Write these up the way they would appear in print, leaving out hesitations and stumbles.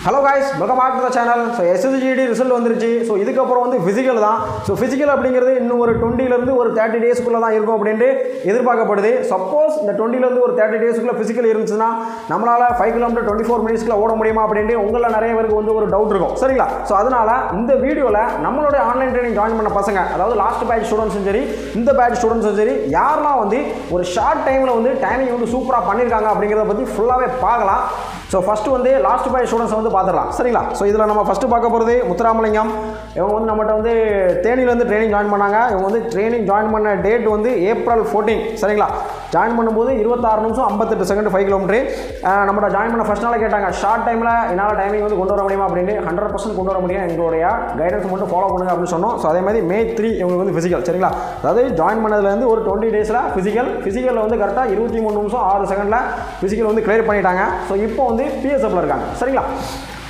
Hello guys, welcome back to the channel. So SSGD result வந்துருச்சு. So இதுக்கப்புறம் வந்து physical தான். ஸோ ஃபிசிக்கல் அப்படிங்கிறது இன்னும் ஒரு 20லேருந்து ஒரு 30 டேஸ்க்குள்ளே தான் இருக்கும் அப்படின்ட்டு எதிர்பார்க்கப்படுது. சப்போஸ் இந்த 20லேருந்து ஒரு 30 டேஸ்க்குள்ளே ஃபிசிக்கல் இருந்துச்சுன்னா நம்மளால் 5 கிலோமீட்டர் 24 மினிட்ஸ்க்குள்ள ஓட முடியுமா அப்படின்ட்டு உங்களில் நிறைய பேருக்கு வந்து ஒரு டவுட் இருக்கும், சரிங்களா? ஸோ அதனால் இந்த வீடியோவில் நம்மளுடைய ஆன்லைன் ட்ரைனிங் ஜாயின் பண்ண பசங்க, அதாவது லாஸ்ட் பேட்ச் ஸ்டூடெண்ட்ஸும் சரி, இந்த பேட்ச் ஸ்டூடெண்ட்ஸும் சரி, யாரெல்லாம் வந்து ஒரு ஷார்ட் டைமில் வந்து டைமிங் வந்து சூப்பராக பண்ணியிருக்காங்க அப்படிங்கிறத பற்றி ஃபுல்லாகவே பார்க்கலாம். ஸோ ஃபஸ்ட்டு வந்து லாஸ்ட் பேட்ச் ஸ்டூடெண்ட்ஸை வந்து பார்த்துடலாம், சரிங்களா? ஸோ இதில் நம்ம ஃபஸ்ட்டு பார்க்க போகிறது முத்துராமலிங்கம். இவங்க வந்து நம்மகிட்ட வந்து தேனியிலேருந்து ட்ரைனிங் ஜாயின் பண்ணாங்க. இவங்க வந்து ட்ரைனிங் ஜாயின் பண்ண டேட் வந்து April 14, சரிங்களா? ஜாயின் பண்ணும்போது 26 நிமிஷம் 58 செகண்ட் 5 கிலோமீட்டர். நம்மகிட்ட ஜாயின் பண்ண ஃபஸ்ட் நாள் கேட்டாங்க, ஷார்ட் டைமில் என்னால் டைமிங் வந்து கொண்டு வர முடியுமா அப்படின்ட்டு. 100% கொண்டு வர முடியும், எங்களுடைய கைடன்ஸ் மட்டும் ஃபாலோ பண்ணுங்க அப்படின்னு சொன்னோம். ஸோ அதே மாதிரி May 3 இவங்களுக்கு வந்து ஃபிசிக்கல், சரிங்களா? அதாவது ஜாயின் பண்ணதுலேருந்து ஒரு 20 டேஸில் ஃபிசிக்கலில் வந்து கரெக்டாக 23 நிமிஷம் 6 செகண்டில் ஃபிசிக்கல் வந்து கிளியர் பண்ணிட்டாங்க. ஸோ இப்போ வந்து PSFல இருக்காங்க, சரிங்களா?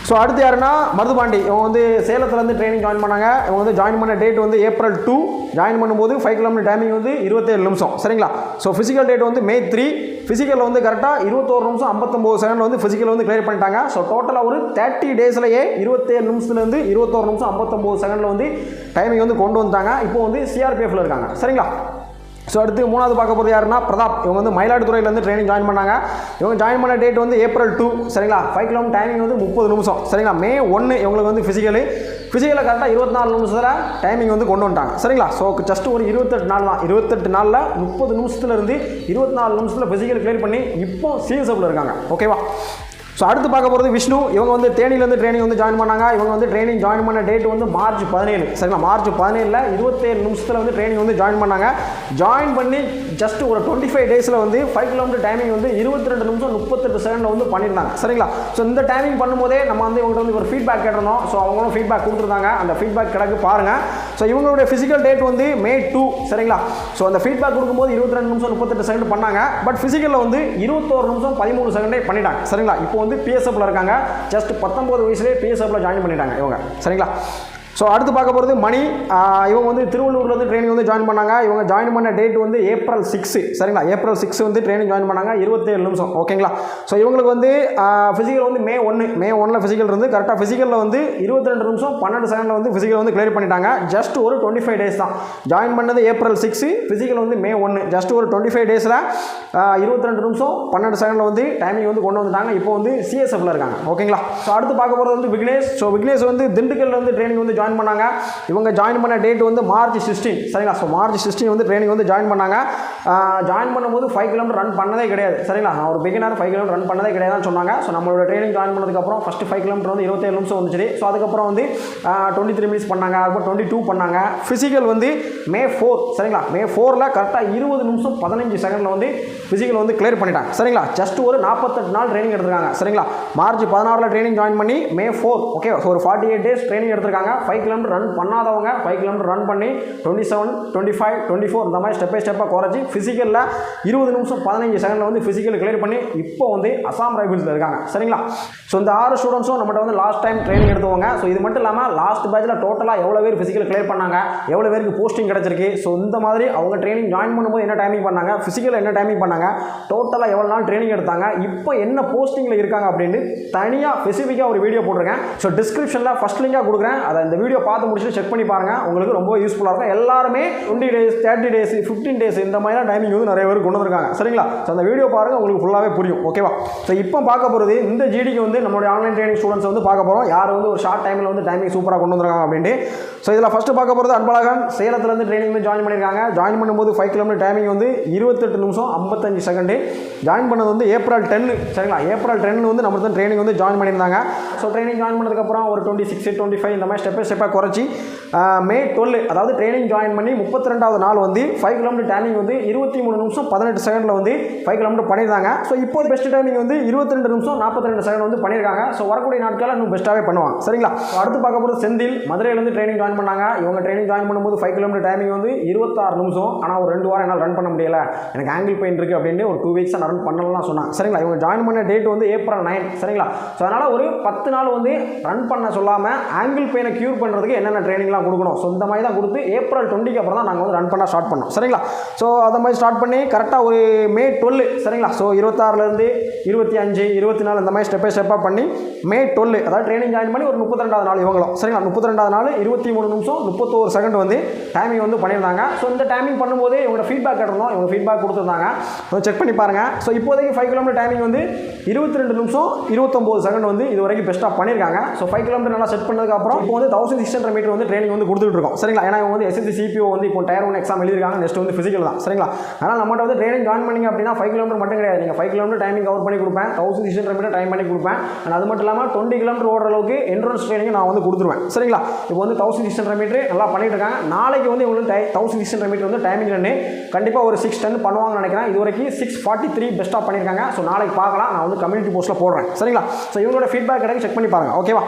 ஸோ அடுத்து யாருன்னா மருதுபாண்டி. இவங்க வந்து சேலத்துலேருந்து ட்ரைனிங் ஜாயின் பண்ணாங்க. இவங்க வந்து ஜாயின் பண்ண டேட் வந்து April 2. ஜாயின் பண்ணும்போது 5 கிலோமீட்டர் டைமிங் வந்து 27 நிமிஷம், சரிங்களா? ஸோ ஃபிசிக்கல் டேட் வந்து May 3. ஃபிசிக்கலில் வந்து கரெக்டாக 21 நிமிஷம் 59 செகண்ட் வந்து ஃபிசிக்கல் வந்து கிளியர் பண்ணிட்டாங்க. ஸோ டோட்டலாக ஒரு 30 டேஸ்லேயே 27 நிமிஷத்துலேருந்து 21 நிமிஷம் 59 செகண்டில் வந்து டைமிங் வந்து கொண்டு வந்துட்டாங்க. இப்போ வந்து CRPFல இருக்காங்க, சரிங்களா? ஸோ அடுத்து மூணாவது பார்க்க போகிறது யாருன்னா பிரதாப். இவங்க வந்து மயிலாடுதுறையிலேருந்து ட்ரைனிங் ஜாயின் பண்ணாங்க. இவங்க ஜாயின் பண்ண டேட் வந்து April 2, சரிங்களா? 5 கிலோமீட்டர் டைமிங் வந்து 30 நிமிஷம், சரிங்களா? May 1 இவங்களுக்கு வந்து ஃபிசிக்கலில் கரெக்டாக 24 நிமிஷத்தில் டைமிங் வந்து கொண்டு வந்துட்டாங்க, சரிங்களா? ஸோ ஜஸ்ட் ஒரு 28 நாள் தான். 28 நாளில் 30 நிமிஷத்துலேருந்து 24 நிமிஷத்தில் ஃபிசிக்கல் கிளியர் பண்ணி இப்போ CSFல இருக்காங்க, ஓகேவா? ஸோ அடுத்து பார்க்க போகிறது விஷ்ணு. இவங்க வந்து தேனியிலேருந்து ட்ரைனிங் வந்து ஜாயின் பண்ணாங்க. இவங்க வந்து ட்ரைனிங் ஜாயின் பண்ண டேட் வந்து March 17, சரிங்களா? March 17 27 நிமிஷத்தில் வந்து ட்ரைனிங் வந்து ஜாயின் பண்ணாங்க. ஜாயின் பண்ணி ஜஸ்ட் ஒரு 25 டேஸில் வந்து 5 கிலோமீட்டர் டைமிங் வந்து 22 நிமிஷம் 38 செகண்டில் வந்து பண்ணியிருந்தாங்க, சரிங்களா? ஸோ இந்த டைமிங் பண்ணும்போதே நம்ம வந்து இவங்கள்ட்ட வந்து ஒரு ஃபீட்பேக் கேட்டிருந்தோம். ஸோ அவங்களும் ஃபீட்பேக் கொடுத்துருந்தாங்க. அந்த ஃபீட்பேக் கிடக்கு பாருங்கள். ஸோ இவங்களுடைய ஃபிசிக்கல் டேட் வந்து May 2, சரிங்களா? ஸோ அந்த ஃபீட்பேக் கொடுக்கும்போது 22 நிமிஷம் 38 செகண்ட் பண்ணாங்க. பட் ஃபிசிக்கலில் வந்து 21 நிமிஷம் 13 செகண்டே பண்ணிட்டாங்க, சரிங்களா? இப்போ வந்து PSFல இருக்காங்க. ஜஸ்ட் 19 வயசுலேயே PSFல ஜாயின் பண்ணிட்டாங்க இவங்க, சரிங்களா? ஸோ அடுத்து பார்க்க போகிறது மணி. இவங்க வந்து திருவள்ளூர்லேருந்து ட்ரைனிங் வந்து ஜாயின் பண்ணாங்க. இவங்க ஜாயின் பண்ண டேட் வந்து April 6, சரிங்களா? April 6 வந்து ட்ரைனிங் ஜாயின் பண்ணாங்க. 27 நிமிஷம், ஓகேங்களா? ஸோ இவங்களுக்கு வந்து ஃபிசிக்கல் வந்து May 1 ஃபிசிக்கல் இருந்து கரெக்டாக ஃபிசிக்கலில் வந்து 22 நிமிஷம் 12 செகண்டில் வந்து ஃபிசிக்கல் வந்து கிளியர் பண்ணிட்டாங்க. ஜஸ்ட் ஒரு 25 டேஸ் தான். ஜாயின் பண்ணது April 6, ஃபிசிக்கல் வந்து May 1. ஜஸ்ட் ஒரு 25 டேஸில் 22 நிமிஷம் 12 செகண்டில் வந்து டைமிங் வந்து கொண்டு வந்துட்டாங்க. இப்போ வந்து CSFல இருக்காங்க, ஓகேங்களா? ஸோ அடுத்து பார்க்க போகிறது வந்து விக்னேஷ். ஸோ விக்னேஷ் வந்து திண்டுக்கல்ல வந்து ட்ரைனிங் வந்து ஜாயின் பண்ணாங்க. இவங்க ஜாயின் பண்ண டேட் வந்து March 16, சரிங்களா? ஸோ March 16 வந்து ட்ரைனிங் வந்து ஜாயின் பண்ணாங்க. ஜாயின் பண்ணும்போது 5 கிலோமீட்டர் ரன் பண்ணதே கிடையாது, சரிங்களா? நான் ஒரு பிகினர் 5 கிலோமீட்டர் ரன் பண்ணதே கிடையாதுன்னு சொன்னாங்க. ஸோ நம்மளோட ட்ரைனிங் ஜாயின் பண்ணதுக்கப்புறம் ஃபஸ்ட்டு 5 கிலோமீட்டர் வந்து 27 நிமிஷம் வந்துச்சு. ஸோ அதுக்கப்புறம் வந்து 23 மினிட்ஸ் பண்ணாங்க. அதுக்கப்புறம் 22 பண்ணாங்க. ஃபிசிக்கல் வந்து May 4, சரிங்களா? May 4ல் கரெக்டாக 20 நிமிஷம் 15 செகண்டில் வந்து ஃபிசிக்கல் வந்து கிளியர் பண்ணிட்டாங்க, சரிங்களா? ஜஸ்ட் ஒரு 48 நாள் ட்ரைனிங் எடுத்திருக்காங்க, சரிங்களா? March 16 ட்ரைனிங் ஜாயின் பண்ணி May 4, ஓகே? ஸோ ஒரு 48 டேஸ் ட்ரைனிங் எடுத்திருக்காங்க. 5 கிலோமீட்டர் ரன் பண்ணாதவங்க 5 கிலோமீட்டர் ரன் பண்ணி 27, 25, 24 இந்த மாதிரி ஸ்டெப் பை ஸ்டெப்பாக குறைச்சி ஃபிசிக்கலில் 20 நிமிஷம் 15 செகண்டில் வந்து ஃபிசிக்கல் கிளியர் பண்ணி இப்போ வந்து அசாம் ரைபிள்ஸில் இருக்காங்க, சரிங்களா? ஸோ இந்த 6 ஸ்டூடெண்ட்ஸும் நம்மகிட்ட வந்து லாஸ்ட் டைம் ட்ரைனிங் எடுத்துவாங்க. ஸோ இது மட்டும் இல்லாமல் லாஸ்ட் பேட்சில் டோட்டலாக எவ்வளோ பேர் ஃபிசிக்கல் கிளியர் பண்ணாங்க, எவ்வளோ பேருக்கு போஸ்டிங் கிடச்சிருக்கு, ஸோ இந்த மாதிரி அவங்க ட்ரைனிங் ஜாயின் பண்ணும்போது என்ன டைமிங் பண்ணாங்க, ஃபிசிக்கல் என்ன டைமிங் பண்ணாங்க, டோட்டலாக எவ்வளோ நாள் ட்ரைனிங் எடுத்தாங்க, இப்போ என்ன போஸ்டிங்கில் இருக்காங்க அப்படின்னு தனியாக ஸ்பெசிஃபிக்காக ஒரு வீடியோ போட்டிருக்கேன். ஸோ டிஸ்கிரிப்ஷனில் ஃபஸ்ட் லிங்காக கொடுக்குறேன். அதை இந்த வீடியோ பார்த்து முடிச்சுட்டு செக் பண்ணி பாருங்கள். உங்களுக்கு ரொம்ப யூஸ்ஃபுல்லாக இருக்கும். எல்லாருமே 20 டேஸ் 30 டேஸ் 15 டேஸ் இந்த மாதிரிலாம் டைமிங் வந்து நிறைய பேர் கொண்டு வந்திருக்காங்க, சரிங்களா? ஸோ அந்த வீடியோ பாருங்கள், உங்களுக்கு ஃபுல்லாகவே புரியும், ஓகேவா? ஸோ இப்போ பார்க்க போகிறது இந்த ஜிடிக்கு வந்து நம்மளுடைய ஆன்லைன் ட்ரைனிங் ஸ்டூடெண்ட்ஸ் வந்து பார்க்க போகிறோம். யார் வந்து ஒரு ஷார்ட் டைமில் வந்து டைமிங் சூப்பராக கொண்டு வந்திருக்காங்க அப்படின்ட்டு. ஸோ இதில் ஃபஸ்ட்டு பார்க்க போகிறது அன்பழகன். சேலத்துலேருந்து ட்ரைனிங் வந்து ஜாயின் பண்ணியிருக்காங்க. ஜாயின் பண்ணும்போது 5 கிலோமீட்டர் டைமிங் வந்து 28 நிமிஷம் 55 செகண்டு. ஜாயின் பண்ணது வந்து April 10, சரிங்களா? April 10 வந்து நம்ம தான் ட்ரைனிங் வந்து ஜாயின் பண்ணியிருந்தாங்க. ஸோ ட்ரைனிங் ஜாயின் பண்ணதுக்கப்புறம் ஒரு 26, 25 இந்த மாதிரி ஸ்டெப் பை ஸ்டெப்பாக குறைச்சி May 12, அதாவது ட்ரைனிங் ஜாயின் பண்ணி 32வது நாள் வந்து 5 கிலோமீட்டர் டைமிங் வந்து 23 நிமிஷம் 18 செகண்டில் வந்து 5 கிலோமீட்டர் பண்ணியிருந்தாங்க. ஸோ இப்போ பெஸ்ட் டைமிங் வந்து 22 நிமிஷம் 42 செகண்ட் வந்து பண்ணியிருக்காங்க. ஸோ வரக்கூடிய நாட்களில் இன்னும் பெஸ்ட்டாகவே பண்ணுவாங்க, சரிங்களா? அடுத்து பார்க்க போகிறது செந்தில். மதுரையிலேருந்து ட்ரைனிங் ஜாயின் பண்ணாங்க. இவங்க ட்ரைனிங் ஜாயின் பண்ணும்போது 5 கிலோமீட்டர் டைமிங் வந்து 26 நிமிஷம். ஆனால் ஒரு 2 வாரம் என்னால் ரன் பண்ண முடியல, எனக்கு ஆங்கிள் பெயின் இருக்குது அப்படின்னு ஒரு 2 வீக்ஸாக நான் ரன் பண்ணலாம் சொன்னாங்க, சரிங்களா? இவங்க ஜாயின் பண்ண டேட் வந்து April 9, சரிங்களா? ஸோ அதனால் ஒரு 10 நாள் வந்து ரன் பண்ண சொல்லாமல் ஆங்கிள் பெயினை க்யூர் பண்ணுறதுக்கு என்னென்ன ட்ரைனிங்லாம் தான் கொடுக்கணும். ஸோ இந்த மாதிரி தான் கொடுத்து ஏப்ரல் 20க்கு அப்புறம் தான் நாங்கள் வந்து ரன் பண்ண ஸ்டார்ட் பண்ணோம். சரிங்களா? ஸோ அதை மாதிரி ஸ்டார்ட் பண்ணி கரெக்டாக ஒரு மே 12 சரிங்களா? ஸோ 26லேருந்து 25 24 இந்த மாதிரி ஸ்டெப் பை ஸ்டெப்பாக பண்ணி மே 12 அதாவது ட்ரைனிங் ஜாயின் பண்ணி ஒரு 32வது நாள் இவங்களும் சரிங்களா? 32வது நாள் 23 நிமிஷம் 31 செகண்ட் வந்து டைமிங் வந்து பண்ணியிருந்தாங்க. ஸோ இந்த டைமிங் பண்ணும்போது இவங்களோட ஃபீட்பேக் கேட்டிருந்தோம். இவங்க ஃபீட்பேக் கொடுத்துருந்தாங்க. ஸோ செக் பண்ணி பாருங்கள். ஸோ இப்போதைக்கு 5 கிலோமீட்டர் டைமிங் வந்து 22 நிமிஷம் 29 செகண்ட் வந்து இது வரைக்கும் பெஸ்ட்டாக பண்ணியிருக்காங்க. ஸோ 5 கிலோமீட்டர் நல்லா செட் பண்ணதுக்கப்புறம் இப்போ வந்து 1600 மீட்டர் வந்து ட்ரைனிங் வந்து கொடுத்துட்டு இருக்கோம். சரிங்களா? ஏன்னா இவங்க வந்து SSC CPO வந்து இப்போ டயர் 1 எக்ஸாம் எழுதிருக்காங்க. நெக்ஸ்ட் வந்து ஃபிசிக்கல் தான். சரிங்களா? அதனால் நம்மகிட்ட வந்து ட்ரைனிங் ஜாயின் பண்ணிங்க அப்படின்னா 5 கிலோமீட்டர் மட்டும் கிடையாது. நீங்கள் 5 கிலோமீட்டர் டைமிங் கவர் பண்ணி கொடுப்பேன். 1600 மீட்டர் டைம் பண்ணி கொடுப்பேன். அண்ட் அது மட்டும் இல்லாமல் 20 கிலோமீட்டர் ஓடுற அளவுக்கு என்ட்ரன்ஸ் ட்ரைனிங் நான் வந்து கொடுத்துருவேன். சரிங்களா? இப்போ வந்து 1600 மீட்டர் நல்லா பண்ணிட்டு இருக்காங்க. நாளைக்கு வந்து இவங்களுக்கு 1600 மீட்டர் வந்து டைமிங் ரன்னு கண்டிப்பாக ஒரு 6:10 பண்ணுவாங்கன்னு நினைக்கிறேன். இது வரைக்கும் 6:43 பெஸ்ட்டாக பண்ணியிருக்காங்க. ஸோ நாளைக்கு பார்க்கலாம். நான் வந்து கம்யூனிட்டி போஸ்ட்டில் போடுறேன். சரிங்களா? ஸோ இவங்களோட ஃபீட்பேக் கிடைக்கு செக் பண்ணி பாருங்கள். ஓகேவா?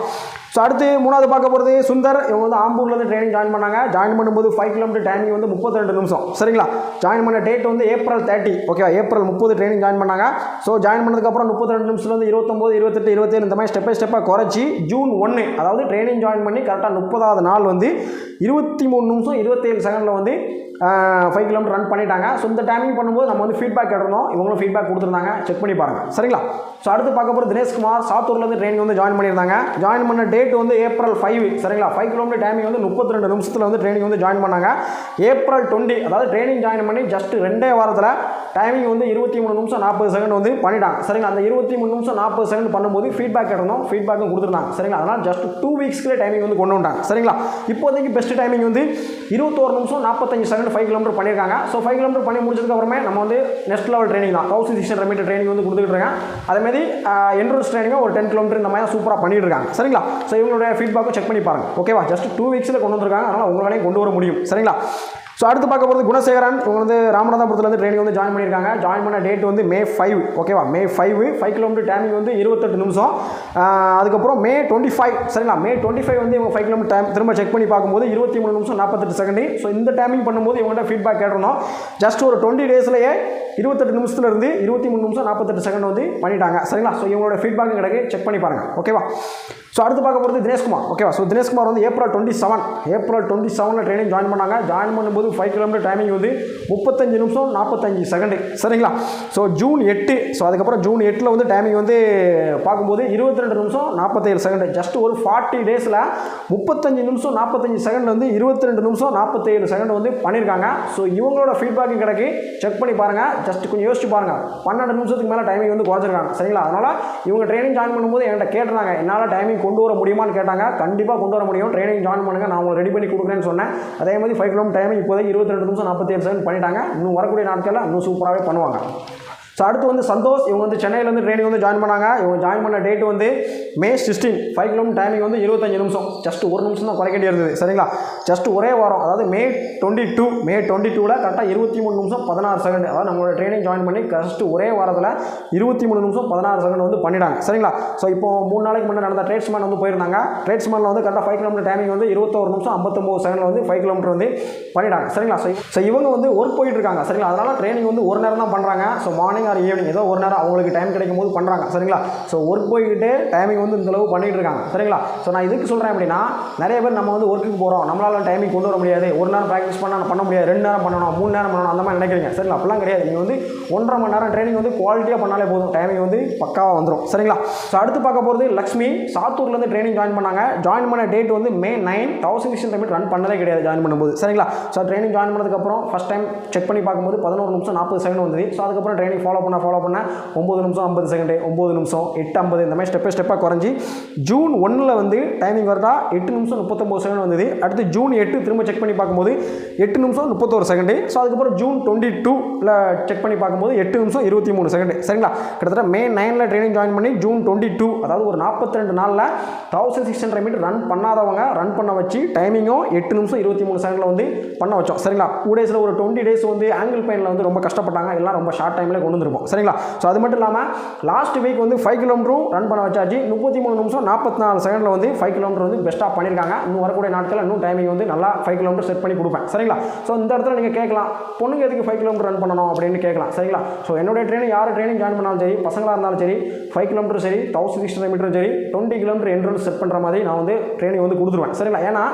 ஸோ அடுத்து மூணாவது பார்க்க போகிறது சுந்தர். இவங்க வந்து ஆம்பூர்லேருந்து ட்ரைனிங் ஜாயின் பண்ணாங்க. ஜாயின் பண்ணும்போது 5 கிலோமீட்டர் டைமிங் வந்து 32 நிமிஷம். சரிங்களா? ஜாயின் பண்ண டேட் வந்து ஏப்ரல் 30 ஓகேவா? ஏப்ரல் 30 ட்ரைனிங் ஜாயின் பண்ணாங்க. ஸோ ஜாயின் பண்ணதுக்கப்புறம் 32 நிமிஷத்துலேருந்து 29 28 27 இந்த மாதிரி ஸ்டெப் பை ஸ்டெப்பாக குறைச்சி ஜூன் 1 அதாவது ட்ரைனிங் ஜாயின் பண்ணி கரெக்டாக 30வது நாள் வந்து 23 நிமிஷம் 27 செகண்டில் வந்து 5 கிலோமீட்டர் ரன் பண்ணிட்டாங்க. ஸோ இந்த டைமிங் பண்ணும்போது நம்ம வந்து ஃபீட்பேக் கேட்டிருந்தோம். இவங்களும் ஃபீட்பேக் கொடுத்துருந்தாங்க. செக் பண்ணி பாருங்கள். சரிங்களா? ஸோ அடுத்து பார்க்க போகிறது தினேஷ்குமார். சாத்தூர்லேருந்து ட்ரைனிங் வந்து ஜாயின் பண்ணியிருந்தாங்க. ஜாயின் பண்ண டேட் வந்து ஏப்ரல் 5 சரிங்களா? 5 கிலோமீட்டர் டைமிங் வந்து 32 நிமிஷத்தில் வந்து ட்ரைனிங் வந்து ஜாயின் பண்ணாங்க. ஏப்ரல் 20 அதாவது ட்ரைனிங் ஜாயின் பண்ணி ஜஸ்ட் 2 வாரத்தில் டைமிங் வந்து 23 நிமிஷம் 40 செகண்ட் வந்து பண்ணிட்டாங்க. சரிங்களா? அந்த 23 நிமிஷம் 40 செகண்ட் பண்ணும்போது ஃபீட்பேக் கேட்டிருந்தோம். ஃபீட்பேக்கும் கொடுத்துருந்தாங்க. சரிங்களா? அதனால் ஜஸ்ட் 2 வீக்ஸ்லேயே டைமிங் வந்து கொண்டு வந்தாங்க. சரிங்களா? இப்போதைக்கு பெஸ்ட் டைமிங் வந்து 21 நிமிஷம் 45 செகண்ட் 5 கிலோமீட்டர் பண்ணியிருக்காங்க. ஸோ 5 கிலோமீட்டர் பண்ணி முடிச்சதுக்கு அப்புறமே நம்ம வந்து நெக்ஸ்ட் லெவல் ட்ரைனிங் தான் 1600 மீட்டர் ட்ரைனிங் வந்து கொடுத்துட்டு இருக்காங்க. அதேமாதிரி என்ட்ரன்ஸ் ட்ரைனிங்கும் ஒரு 10 கிலோமீட்டர் இந்த மாதிரி சூப்பராக பண்ணிட்டு இருக்காங்க. சரிங்களா? ஸோ இவங்களுடைய ஃபீட்பேக்கும் செக் பண்ணி பாருங்கள். ஓகேவா? ஜஸ்ட் 2 வீக்ஸில் கொண்டு வந்திருக்காங்க. அதனால் உங்களாலையும் கொண்டு வர முடியும். சரிங்களா? ஸோ அடுத்து பார்க்க போகிறது குணசேகரன். இவங்க வந்து ராமநாதபுரத்துலேருந்து ட்ரைனிங் வந்து ஜாயின் பண்ணியிருக்காங்க. ஜாயின் பண்ண டேட் வந்து மே 5 ஓகேவா? மே 5 கிலோமீட்டர் டைமிங் வந்து 28 நிமிஷம். அதுக்கப்புறம் மே 25 சரிங்களா? மே 25 வந்து இவங்க 5 கிலோமீட்டர் டைம் திரும்ப செக் பண்ணி பார்க்கும்போது 23 நிமிஷம் 48 செகண்ட். ஸோ இந்த டைமிங் பண்ணும்போது இவங்கள்ட்ட ஃபீட்பேக் கேட்டிருந்தோம். ஜஸ்ட் ஒரு 20 டேஸ்லேயே 28 நிமிஷத்துலேருந்து 23 நிமிஷம் 48 செகண்ட் வந்து பண்ணிட்டாங்க. சரிங்களா? ஸோ இவங்களோட ஃபீட்பேக் கிடைக்கு செக் பண்ணி பாருங்கள். ஓகேவா? ஸோ அடுத்து பார்க்க போகிறது தினேஷ்குமார். ஓகேவா? ஸோ தினேஷ்குமார் வந்து ஏப்ரல் 27 ட்ரைனிங் ஜாயின் பண்ணாங்க. ஜாயின் பண்ணும்போது 5 கிலோமீட்டர் டைமிங் வந்து 35 நிமிஷம் 45 செகண்ட். சரிங்களா? ஸோ ஜூன் 8 ஸோ அதுக்கப்புறம் ஜூன் 8 வந்து டைமிங் வந்து பார்க்கும்போது 22 நிமிஷம் 47 செகண்ட். ஜஸ்ட் ஒரு 40 டேஸில் 35 நிமிஷம் 45 செகண்ட் வந்து 22 நிமிஷம் 47 செகண்ட் வந்து பண்ணியிருக்காங்க. ஸோ இவங்களோட ஃபீட்பேக்கும் கிடைக்கு செக் பண்ணி பாருங்கள். ஜஸ்ட் கொஞ்சம் யோசிச்சு பாருங்கள். 12 நிமிஷத்துக்கு மேலே டைமிங் வந்து குறைச்சிருக்காங்க. சரிங்களா? அதனால் இவங்க ட்ரைனிங் ஜாயின் பண்ணும்போது என்கிட்ட கேட்டிருந்தாங்க, என்னால் டைமிங் கொண்டு வர முடியுமான்னு கேட்டாங்க. கண்டிப்பாக கொண்டு வர முடியும். ட்ரைனிங் ஜாயின் பண்ணுங்கள், நான் உங்களுக்கு ரெடி பண்ணி கொடுக்குறேன்னு சொன்னேன். அதே மாதிரி 5 கிலோமீட்டர் டைமிங் இப்போதைக்கு 22 நிமிஷம் 47 செகண்ட் பண்ணிட்டாங்க. இன்னும் வரக்கூடிய நாட்களில் இன்னும் சூப்பராகவே பண்ணுவாங்க. ஸோ அடுத்து வந்து சந்தோஷ். இவங்க வந்து சென்னையிலேருந்து ட்ரைனிங் வந்து ஜாயின் பண்ணாங்க. இவங்க ஜாயின் பண்ண டேட் வந்து மே 16 5 கிலோமீட்டர் டைமிங் வந்து 25 நிமிஷம். ஜஸ்ட் 1 நிமிஷம் தான் குறைக்க வேண்டியிருந்தது. சரிங்களா? ஜஸ்ட் ஒரே வாரம் அதாவது மே 22ல் கரெக்டாக 23 நிமிஷம் 16 செகண்ட். அதாவது நம்மளோட ட்ரைனிங் ஜாயின் பண்ணி ஜஸ்ட் ஒரே வாரத்தில் 23 நிமிஷம் 16 செகண்ட் வந்து பண்ணிட்டாங்க. சரிங்களா? ஸோ இப்போ 3 நாளைக்கு முன்னாடி நடந்த ட்ரேட்ஸ்மேன் வந்து போயிருந்தாங்க. ட்ரேட்ஸ்மேனில் வந்து கரெக்டாக 5 கிலோமீட்டர் டைமிங் வந்து 21 நிமிஷம் 59 செகண்டில் வந்து 5 கிலோமீட்டர் வந்து பண்ணிட்டாங்க. சரிங்களா? ஸோ இவங்க வந்து ஒர்க் போயிட்டு இருக்காங்க. சரிங்களா? அதனால் ட்ரைனிங் வந்து ஒரு நேரம் தான் பண்ணுறாங்க. ஸோ மார்னிங் ஆர் ஈவினிங் ஏதோ ஒரு நேரம் அவங்களுக்கு டைம் கிடைக்கும் போது பண்ணுறாங்க. சரிங்களா? ஸோ ஒர்க் போய்கிட்டு டைமிங் வந்து இந்த அளவு பண்ணிட்டு இருக்காங்க. சரிங்களா? ஸோ நான் இதுக்கு சொல்கிறேன் அப்படின்னா, நிறைய பேர் நம்ம வந்து ஒர்க்குக்கு போகிறோம், நம்மளால் டைமிங் கொண்டு வர முடியாது, ஒரு நேரம் ப்ராக்டிஸ் பண்ண முடியாது, 2 நேரம் பண்ணணும், 3 நேரம் பண்ணணும், அந்த மாதிரி நினைக்கிறீங்க. சரிங்களா? அப்படிலாம் கிடையாது. நீங்கள் வந்து 1.5 மணி நேரம் ட்ரைனிங் வந்து குவாலிட்டியாக பண்ணாலே போதும், டைமிங் வந்து பக்காவாக வந்துடும். சரிங்களா? ஸோ அடுத்து பார்க்க போகிறது லக்ஷ்மி. சாத்தூர்லேருந்து ட்ரைனிங் ஜாயின் பண்ணாங்க. ஜாயின் பண்ண டேட் வந்து மே 9 1600 மீட்டர் ரன் பண்ணதே கிடையாது ஜாயின் பண்ணும்போது. சரிங்களா? ஸோ ட்ரைனிங் ஜாயின் பண்ணதுக்கப்புறம் ஃபஸ்ட் டைம் செக் பண்ணி பார்க்கும்போது 11 நிமிஷம் 40 செகண்ட் வந்தது. ஸோ அதுக்கப்புறம் ட்ரைனிங் ஃபாலோ பண்ண 9 நிமிஷம் 50 செகண்ட், 9 நிமிஷம் 8:50 இந்த மாதிரி ஸ்டெப்பாக குறைஞ்சி ஜூன் 1 வந்து டைமிங் வரதா 8 நிமிஷம் 39 செகண்ட் வந்தது. அடுத்து ஜூன் 8 திரும்ப செக் பண்ணி பார்க்கும்போது 8 நிமிஷம் 31 செகண்ட். ஸோ அதுக்கப்புறம் ஜூன் 22ல் செக் பண்ணி பார்க்கும்போது 8 நிமிஷம் 23 செகண்ட். சரிங்களா? கிட்டத்தட்ட மே 9 ட்ரைனிங் ஜாயின் பண்ணி ஜூன் 22 அதாவது ஒரு 42 நாளில் 1600 மீட்டர் ரன் பண்ணாதவங்க ரன் பண்ண வச்சு டைமிங்கும் 8 நிமிஷம் 23 செகண்டில் வந்து பண்ண வச்சோம். சரிங்களா? 2 டேஸில் ஒரு 20 டேஸ் வந்து ஆங்கிள் பெயினில் வந்து ரொம்ப கஷ்டப்பட்டாங்க. எல்லாம் ரொம்ப ஷார்ட் டைமில் கொண்டு வந்திருப்போம் சரிங்களா. ஸோ அது மட்டும் இல்லாமல் லாஸ்ட் வீக் வந்து 5 கிலோமீட்டரும் ரன் பண்ண வச்சாச்சு. 33 நிமிஷம் 44 செகண்டில் வந்து 5 கிலோமீட்டர் வந்து பெஸ்ட்டாக பண்ணியிருக்காங்க. இன்னும் வரக்கூடிய நாட்களில் இன்னும் டைமிங் வந்து நல்லா 5 கிலோமீட்டர் செட் பண்ணி கொடுப்பேன் சரிங்களா. ஸோ இந்த இடத்துல நீங்கள் கேட்கலாம், பொண்ணுங்க எதுக்கு 5 கிலோமீட்டர் ரன் பண்ணணும் அப்படின்னு கேட்கலாம் சரிங்களா. ஸோ என்னுடைய ட்ரெயினிங் யார் ட்ரெயினிங் ஜாயின் பண்ணாலும் சரி, பசங்களாக இருந்தாலும் சரி, 5 கிலோமீட்டர் சரி, 1600 மீட்டரும் சரி, 20 கிலோமீட்டர் என்ட்ரன்ஸ் செட் பண்ணுற மாதிரி நான் வந்து ட்ரெயினிங் வந்து கொடுத்துருவேன் சரிங்களா. ஏன்னா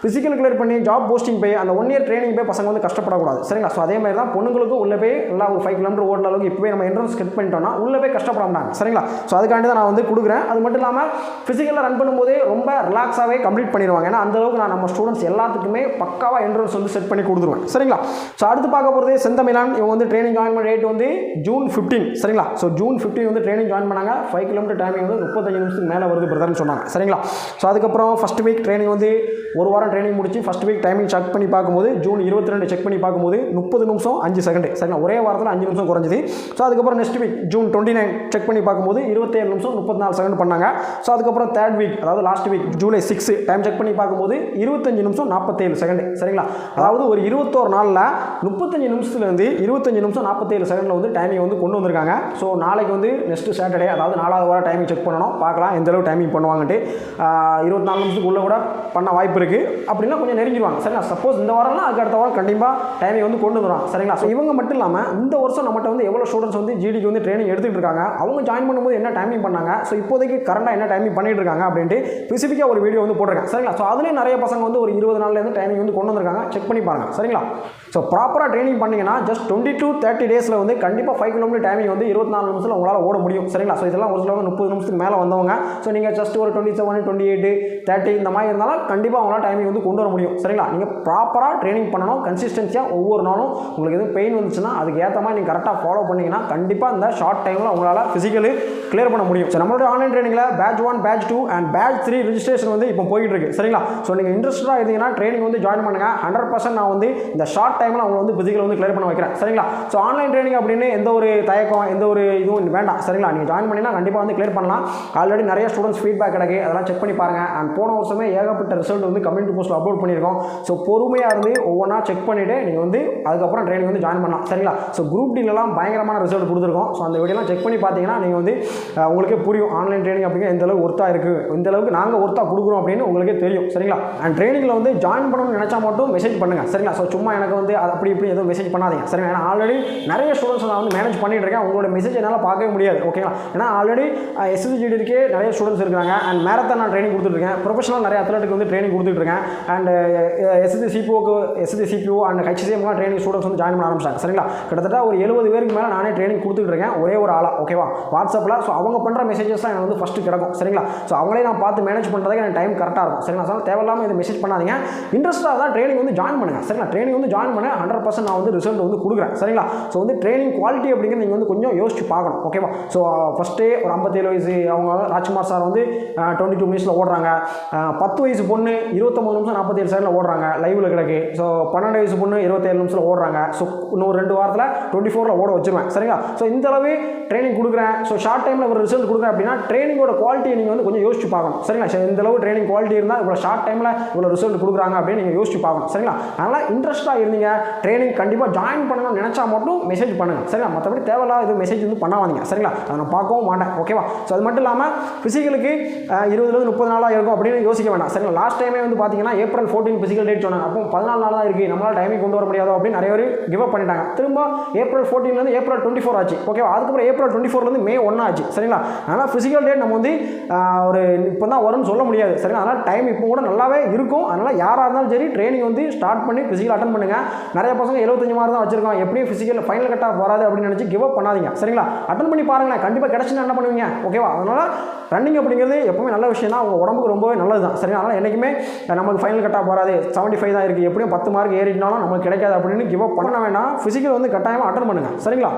ஃபிசிக்கல் கிளியர் பண்ணி ஜாப் போஸ்டிங் போய் அந்த 1 இயர் ட்ரெயினிங் போய் பசங்க வந்து கஷ்டப்படக்கூடாது சரிங்களா. ஸோ அதே மாதிரி தான் பொண்ணுங்களுக்கும் உள்ளே போய் நல்லா ஒரு 5 கிலோமீட்டர் ஓடுற அளவுக்கு இப்போ நம்ம என்ட்ரன்ஸ் செட் பண்ணிட்டோம்னா உள்ளே போய் கஷ்டப்பட மாட்டாங்க சரிங்களா. ஸோ அதுக்காண்டி தான் நான் வந்து கொடுக்குறேன். அது மட்டும் இல்லாமல் ஃபிசிக்கலில் ரன் பண்ணும்போதே ரொம்ப ரிலாக்ஸாகவே கம்ப்ளீட் பண்ணிடுவாங்க. ஏன்னா அந்த அளவுக்கு நான் நம்ம ஸ்டூடெண்ட்ஸ் எல்லாத்துக்குமே பக்காவாக என்ட்ரன்ஸ் வந்து செட் பண்ணி கொடுத்துருவேன் சரிங்களா. ஸோ அடுத்து பார்க்க போகிறது செந்தமிழன். இவங்க வந்து ட்ரெயினிங் ஜாயின் பண்ண டேட் வந்து ஜூன் 15 சரிங்களா. ஸோ ஜூன் 15 வந்து ட்ரெயினிங் ஜாயின் பண்ணாங்க. 5 கிலோமீட்டர் டைமிங் வந்து 35 நிமிஷத்துக்கு மேலே வருது பிரதர்னு சொன்னாங்க சரிங்களா. ஸோ அதுக்கப்புறம் ஃபஸ்ட் வீக் ட்ரெயினிங் வந்து ஒரு வாரம் ட்ரெயினிங் முடிச்சு ஃபஸ்ட் வீக் டைமிங் செக் பண்ணி பார்க்கும்போது ஜூன் 22 செக் பண்ணி பார்க்கும்போது 30 நிமிஷம் 5 செகண்ட் சரிங்களா. ஒரே வாரத்தில் 5 நிமிஷம் குறைஞ்சிது. ஸோ அதுக்கப்புறம் நெக்ஸ்ட் வீக் ஜூன் 29 செக் பண்ணி பார்க்கும்போது 27 நிமிஷம் 34 செகண்ட் பண்ணாங்க. ஸோ அதுக்கப்புறம் தேர்ட் வீக் அதாவது last week July 6 time check பண்ணி பார்க்கும்போது 25 நிமிஷம் 47 செகண்ட் சரிங்களா. அதாவது ஒரு 21 நாளில் 35 நிமிஷத்துலேருந்து 25 நிமிஷம் 47 செகண்டில் வந்து டைமிங் வந்து கொண்டு வந்திருக்காங்க. ஸோ நாளைக்கு வந்து நெக்ஸ்ட் சாட்டர்டே அதாவது 4வது வாரம் டைமிங் செக் பண்ணணும், பார்க்கலாம் எந்த அளவு டைமிங் பண்ணுவாங்கன்ட்டு. 24 நிமிஷத்துக்கு உள்ள கூட பண்ண வாய்ப்பு இருக்குது. அப்படின்னா கொஞ்சம் நெருங்கிடுவாங்க சரிங்களா. சப்போஸ் இந்த வாரம்லாம் அதுக்கு அடுத்த வாரம் கண்டிப்பாக டைமிங் வந்து கொண்டு வந்துடுவாங்க சரிங்களா. ஸோ இவங்க மட்டும் இல்லாமல் இந்த வருஷம் நம்மகிட்ட வந்து எவ்வளோ ஸ்டூடெண்ட்ஸ் வந்து ஜிடிக்கு வந்து ட்ரெயினிங் எடுத்துகிட்டு இருக்காங்க, அவங்க ஜாயின் பண்ணும்போது என்ன டைமிங் பண்ணாங்க, ஸோ இப்போதைக்கு கரண்டாக என்ன டைமிங் பண்ணிட்டு இருக்காங்க அப்படின்ட்டு ஸ்பெசிஃபிக்காக ஒரு வீடியோ வந்து போட்டிருக்கேன் சரிங்களா. ஸோ அதுலேயே நிறைய பசங்க வந்து ஒரு 20 நாள்லேருந்து டைமிங் வந்து கொண்டு வந்திருக்காங்க, செக் பண்ணி பாருங்கள் சரிங்களா. ஸோ ப்ராப்பராக ட்ரெயினிங் பண்ணிங்கன்னா ஜஸ்ட் 20 to 30 டேஸில் வந்து கண்டிப்பாக 5 கிலோமீட்டர் டைமிங் வந்து 24 நிமிஷத்தில் உங்களால் ஓட முடியும் சரிங்களா. ஸோ இதெல்லாம் ஒரு சிலவங்க 30 நிமிஷத்துக்கு மேலே வந்தவங்க. ஸோ நீங்கள் ஜஸ்ட் ஒரு 27, 28, 30 இந்த மாதிரி இருந்தாலும் கண்டிப்பாக அவங்களால டைமிங் வந்து கொண்டு வர முடியும் சரிங்களா. நீங்கள் ப்ராப்பராக ட்ரெயினிங் பண்ணணும், கன்சிஸ்டன்சியாக ஒவ்வொரு நாளும் உங்களுக்கு எதுவும் பெயின் வந்துச்சுன்னா அதுக்கு ஏற்ற மாதிரி நீங்கள் கரெக்டாக ஃபாலோ பண்ணிங்கன்னா கண்டிப்பாக இந்த ஷார்ட் டைமில் உங்களால் ஃபிசிக்கலி கிளியர் பண்ண முடியும். ஸோ நம்மளோட ஆன்லைன் ட்ரெயினிங்கில் batch 1, batch 2 and batch 3 registration வந்து இப்போ போயிட்டு இருக்கு சரிங்களா. ஸோ நீங்கள் இன்ட்ரெஸ்டாக இருந்தீங்கன்னா ட்ரெயினிங் வந்து ஜாயின் பண்ணுங்கள். 100% நான் வந்து இந்த ஷார்ட் டைமில் அவங்க வந்து ஃபிசிக்கல் வந்து கிளியர் பண்ண வைக்கிறேன் சரிங்களா. ஸோ ஆன்லைன் ட்ரெயினிங் அப்படின்னு எந்த ஒரு தயக்கம் எந்த ஒரு இதுவும் வேண்டாம் சரிங்களா. நீங்கள் ஜாயின் பண்ணினா கண்டிப்பாக வந்து கிளியர் பண்ணலாம். ஆல்ரெடி நிறைய ஸ்டூடெண்ட்ஸ் ஃபீட்பேக் கிடைக்கு, அதெல்லாம் செக் பண்ணி பாருங்கள். அண்ட் போன வருஷமே ஏகப்பட்ட ரிசல்ட் வந்து கம்யூனிட்டி போஸ்ட்டில் அப்லோட் பண்ணியிருக்கோம். ஸோ பொறுமையாக இருந்து ஒவ்வொன்றா செக் பண்ணிவிட்டு நீங்கள் வந்து அதுக்கப்புறம் ட்ரெயினிங் வந்து ஜாயின் பண்ணலாம் சரிங்களா. ஸோ குரூப் டீலெலாம் பயங்கரமான ரிசல்ட் கொடுத்துருக்கோம். ஸோ அந்த வீடியோலாம் செக் பண்ணி பார்த்தீங்கன்னா நீங்கள் வந்து உங்களுக்கே புரியும் ஆன்லைன் ட்ரெயினிங் அப்படிங்கிற எந்த அளவுக்கு ஒர்த்தாக இருக்குது, எந்த அளவுக்கு நாங்கள் ஒர்த்தாக கொடுக்குறோம் அப்படின்னு உங்களுக்கே தெரியும் சரிங்களா. அண்ட் ட்ரெயினிங்கில் வந்து ஜாயின் பண்ணணும்னு நினச்சா மட்டும் மெசேஜ் பண்ணுங்கள் சரிங்களா. ஸோ சும்மா எனக்கு வந்து அப்படி இப்படி எதுவும் மெசேஜ் பண்ணாதீங்க சரிங்களா. ஏன்னா ஆல்ரெடி நிறைய ஸ்டூடெண்ட்ஸ் நான் வந்து மேனேஜ் பண்ணிட்டு இருக்கேன், உங்களோட மெசேஜ் என்னால் பார்க்கவே முடியாது ஓகேங்களா. ஏன்னா ஆல்ரெடி SSGDக்கே நிறைய ஸ்டூடெண்ட்ஸ் இருக்காங்க. அண்ட் மேரத்தான் நான் ட்ரெயினிங் கொடுத்துருக்கேன், ப்ரொஃபஷனல் நிறைய அத்லெட்டுக்கு வந்து ட்ரெயினிங் கொடுத்துட்ருக்கேன். அண்ட் SSCPO அண்ட் HCMலாம் ட்ரெயினிங் ஸ்டூடெண்ட்ஸ் வந்து ஜாயின் பண்ண ஆரம்பிச்சாங்க சரிங்களா. கிட்டத்தட்ட ஒரு 70 பேருக்கு மேலே நானே ட்ரெயினிங் கொடுத்துட்டு இருக்கேன், ஒரே ஒரு ஆளாக ஓகேவா வாட்ஸ்அப்பில். ஸோ அவங்க பண்ணுற மெசேஜஸ் தான் எனக்கு வந்து ஃபஸ்ட்டு கிடக்கும் சரிங்களா. ஸோ அவங்களே நான் பார்த்து மேனேஜ் பண்ணுறதுக்கு எனக்கு டைம் கரெக்டாக இருக்கும் சரிங்களா. ஸோ தேவையில்லாமல் இதை மெசேஜ் பண்ணாதீங்க. இன்ட்ரெஸ்ட்டாக தான் ட்ரெயினிங் வந்து ஜாயின் பண்ணுங்கள் சரிங்களா. ட்ரெயினிங் வந்து ஜாயின் பண்ண 100% நான் வந்து ரிசல்ட் வந்து கொடுக்குறேன் சரிங்களா. ஸோ வந்து ட்ரெயினிங் குவாலிட்டி அப்படிங்கிறது நீங்கள் வந்து கொஞ்சம் யோசிச்சு பார்க்கணும் ஓகேவா. ஸோ ஃபஸ்ட்டே ஒரு 57 வயசு அவங்க ராஜ்குமார் சார் வந்து 22 மினிட்ஸில் ஓடுறாங்க. 10 வயசு பொண்ணு 29 நிமிஷம் 47 செகண்டில் ஓடுறாங்க, லைவில் கிடக்கு. ஸோ 12 வயசு பொண்ணு 27 நிமிஷத்தில் ஓடுறாங்க. ஸோ இன்னும் 2 வாரத்தில் 24ல் ஓட வச்சுருவேன் சரிங்களா. ஸோ இந்த அளவு ட்ரெயினிங் கொடுக்குறேன். ஸோ ஷார்ட் டைமில் ஒரு ரிசல்ட் கொடுக்குறேன் அப்படின்னா ட்ரெயினிங்கோட குவாலிட்டியை நீங்கள் வந்து கொஞ்சம் யோசிச்சு பார்க்கணும் சரிங்களா. ஸோ இந்த அளவு ட்ரெயினிங் குவாலிட்டி இருந்தால் இவ்வளோ ஷார்ட் டைமில் இவ்வளோ ரிசல்ட் கொடுக்குறாங்க அப்படின்னு நீங்கள் யோசிச்சு பார்க்கணும் சரிங்களா. அதனால் இன்ட்ரெஸ்ட்டாக இருந்தீங்க ட்ரெயினிங் கண்டிப்பாக ஜாயின் பண்ணணும்னு நினச்சா மட்டும் மெசேஜ் பண்ணுங்கள் சரிங்களா. மற்றபடி தேவையில்லாத இது மெசேஜ் வந்து பண்ணாதீங்க சரிங்களா. அதை நான் பார்க்கவும் மாட்டேன் ஓகேவா. ஸோ அது மட்டும் இல்லாமல் ஃபிசிக்கலுக்கு 20 30 நாளாக இருக்கும் அப்படின்னு யோசிக்க வேண்டாம் சரிங்களா. லாஸ்ட் டைமே வந்து பார்த்தீங்கன்னா April 14 ஃபிசிக்கல் டேட் சொன்னாங்க. அப்போ 14 நாள் தான் இருக்குது, நம்மளால் டைமிங் கொண்டு வர முடியாதோ அப்படின்னு நிறைய பேர் கிவ் அப் பண்ணிட்டாங்க. திரும்ப April 14 April 24 ஆச்சு ஓகேவா. அதுக்கப்புறம் April 24 May 1 ஆச்சு சரிங்களா. அதனால் ஃபிசிக்கல் டேட் நம்ம வந்து ஒரு இப்போ தான் வரும்னு சொல்ல முடியாது சரிங்களா. அதனால் டைம் இப்போ கூட நல்லாவே இருக்கும். அதனால் யாராக இருந்தாலும் சரி ட்ரெயினிங் வந்து ஸ்டார்ட் பண்ணி ஃபிசிக்கல் அட்டன் பண்ணுங்கள். நிறைய பசங்க 75 மார்க் தான் வச்சிருக்கோம், எப்படியும் ஃபிசிக்கல் ஃபைனல் கட் ஆஃப் வராது அப்படின்னு நினச்சி கிவ் அப் பண்ணாதீங்க சரிங்களா. அட்டன் பண்ணி பாருங்களேன், கண்டிப்பாக கிடச்சுன்னா என்ன பண்ணுவீங்க ஓகேவா. அதனால் ரன்னிங் அப்படிங்கிறது எப்பவுமே நல்ல விஷயம் தான், உங்கள் உடம்புக்கு ரொம்பவே நல்லது தான் சரிங்களா. அதனால் என்றைக்குமே நமக்கு ஃபைனல் கட் ஆஃப் வராது, 75 தான் இருக்குது, எப்படியும் 10 மார்க் ஏறினாலும் நமக்கு கிடைக்காது அப்படின்னு கிவ் அப் பண்ண வேண்டாம். ஃபிசிக்கல் வந்து கட்டாயமாக அட்டன் பண்ணுங்கள் சரிங்களா.